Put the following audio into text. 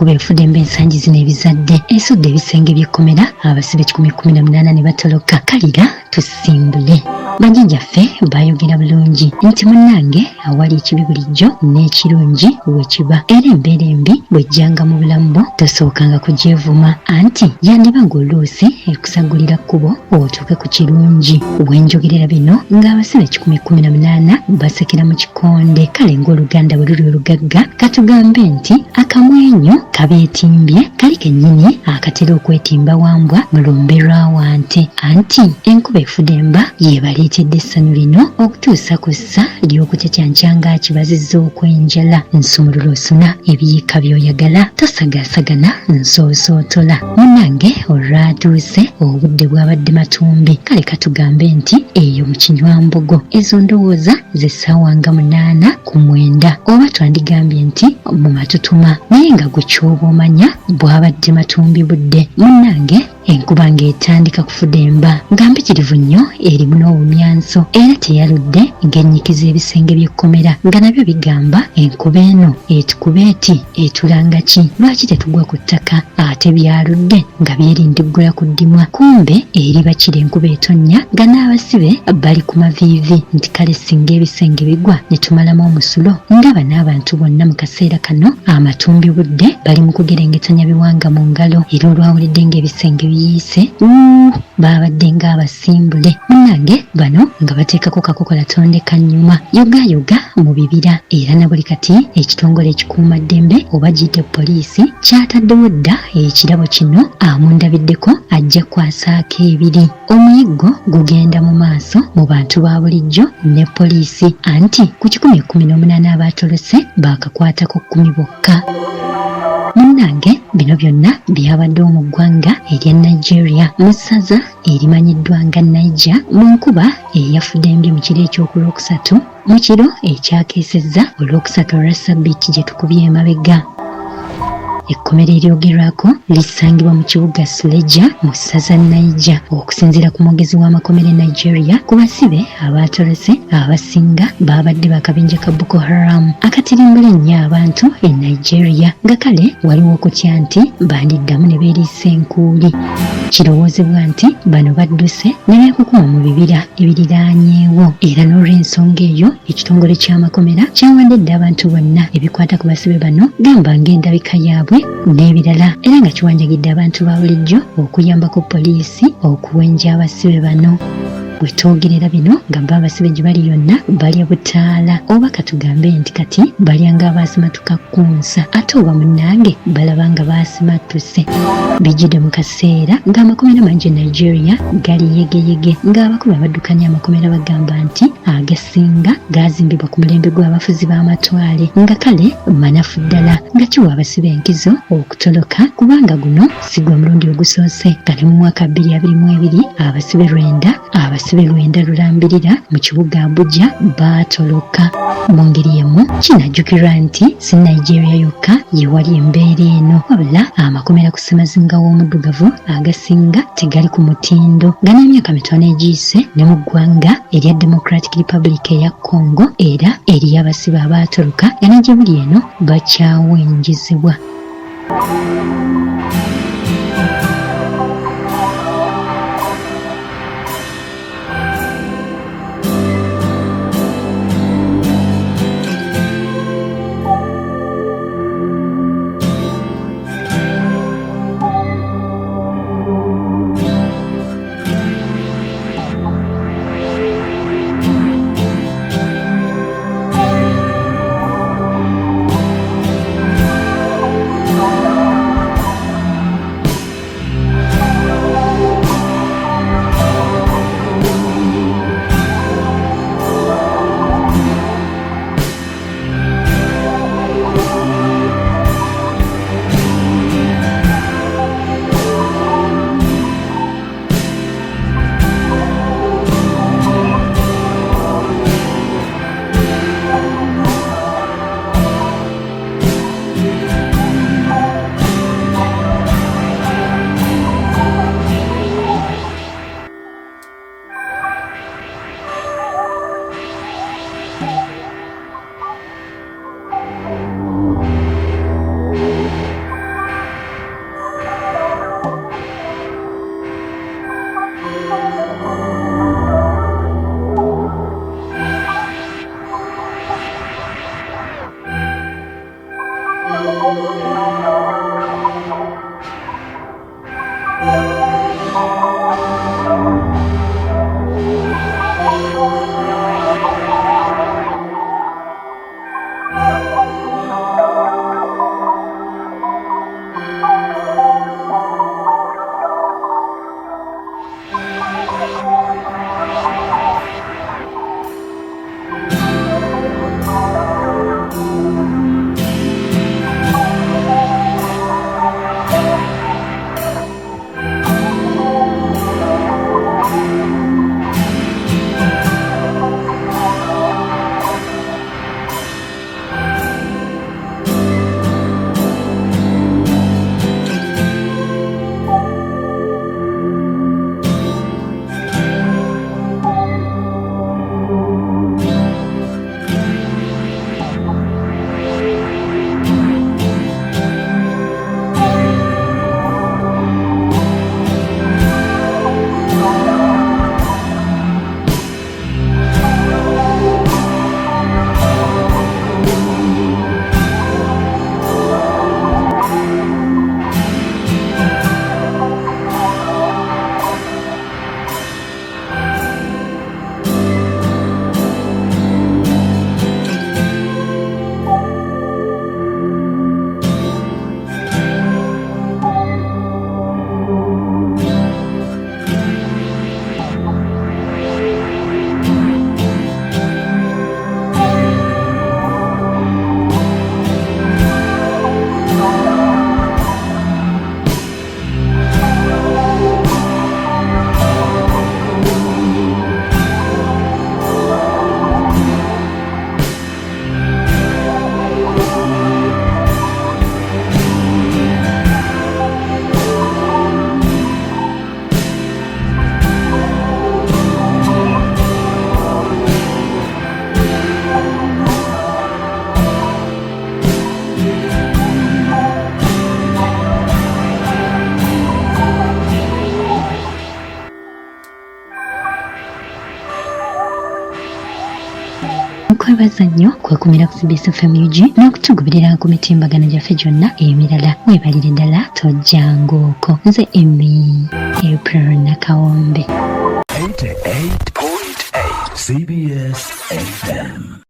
enkuba efudembe ensangi zino ebizadde esudde ebisenge by'ekkomera abasibe 118 ne batoloka kalira tusimbule. Bajjajjaffe bayogera bulungi nti munnange awali ekibi bulijjo n'ekirungi wekiba era embeera embi bw'ejjanga mu bulamu bwo tosookanga kugyevuma anti yandiba ng'oluusi ekusagulira kkubo otuuke ku kirungi. Bwenjogerera bino ng'abasibe 118 basekera mu kikonde kale ng'oluganda bwe luli olugagga katugambe nti akamwenyo kabeetimbye kali kennyini akatera okwetimba wambwa mulumbe lwawante anti enkuba efudemba yebaleetedde essanyu lino okutuusa ku ssa ly'okukyankya kibazizza okwenjala nsumulula osuna ebiyiika by'oyagala tosagaasagana nsoosootola. Munnange olwatuuse obudde bwabadde matumbi kale katugambe nti eyo mu kinywambogo ezo ndowooza ze ssaawa nga 8 ku 9 oba twandigambye nti mu matutuma naye nga gwe ky'oba omanya bwabadde matumbi budde. Munnange enkuba ng'etandika kufudemba nga mpitirivu nnyo erimu n'obumyanso era teyaludde ng'ennyikiza ebisenge by'ekkomera nga nabyo bigamba enkuba eno etukuba eti etulanga ki lwaki tetugwa ku ttaka ate byaludde nga byerindiggula ku ddimwa kumbe eri bakira enkuba etonnya nga n'abasibe bali ku maviivi nti kale singa ebisenge bigwa ne tumalamu omusulo. Ndaba n'abantu bonna mu kaseera kano amatumbi budde bali mu kugerengetanya biwanga mu ngalo era olwawulidde ng'ebisenge biyiise babadde ng'abasimbule. Munnange bano nga bateekako kakokola tondeka nnyuma yogayoga mu bibira era na buli kati ekitongole ekikuumaddembe oba giyite poliisi kyataddewo dda ekirabo kino amundabiddeko ajja kwasaako ebiri. Omuyiggo gugenda mu maaso mu bantu ba bulijjo ne poliisi anti ku 118 abaatolose baakakwatako 10 bokka. Munnange bino byonna byabaddewo mu ggwanga erya Nigeria mu ssaza erimanyiddwa nga Niger mu nkuba eyafudembye mu kiro ekyokulwokusatu mu kiro ekyakeesezza olwokusatu olwa ssabbiiti gye tukubye emabega. Ekkomera eryogerwako lisangibwa mu kibuga Suleja mu ssaza Niger. Okusinziira ku mwogezi w'amakomera e Nigeria ku basibe abaatolose abasinga babadde bakabinja ka Boko Haram akatirimbula ennyo abantu e Nigeria nga kale waliwo okutya nti bandiddamu ne beeriisa enkuuli. Kirowoozebwa nti bano badduse ne beekukuma mu bibira ebiriraanyeewo era n'olw'ensonga eyo ekitongole ky'amakomera kyawadde abantu bonna ebikwata ku basibe bano gamba ng'endabika yaabwe n'ebirala era nga kiwanjagidde abantu ba bulijjo okuyambako poliisi okuwenja abasibe bano. Bwe twogerera bino gamba abasibe gye bali yonna balya butaala oba katugambe nti kati balya ng'abaasimatuka kunsa ate oba munnange balaba nga baasimatuse. Bijjidde mu kaseera ng'amakomera mangi e Nigeria gali yegeyege ng'abakubi abaddukanya amakomera bagamba nti agasinga gaazimbibwa ku mulembe gw'abafuzi b'amatwale nga kale manafu ddala nga kiwa abasibe enkizo okutoloka kubanga guno si gwe mulundi ogusoose nga ne mu mwaka 2022 abasibe 9 lulambirira mu kibuga Abuja baatoloka. Mu ngeri yemu kinajjukirwa nti si Nigeria yokka ye wali embeera eno wabula amakomera ku ssemazinga w'omuddugavu agasinga tegali ku mutindo nga n'emyaka 5 egiyise ne mu ggwanga erya Democratic Republic eya Congo era eriyo abasibe abaatoloka nga ne gye buli eno bakyawenjezebwa. twebaza nnyo kwekumira ku CBS FM UG n'okutugoberera ku mitimbagano gyaffe gyonna emirala. Weebalire ddala tojjanguuko. Nze Emmy April Nakawombe. 88.8 CBS FM.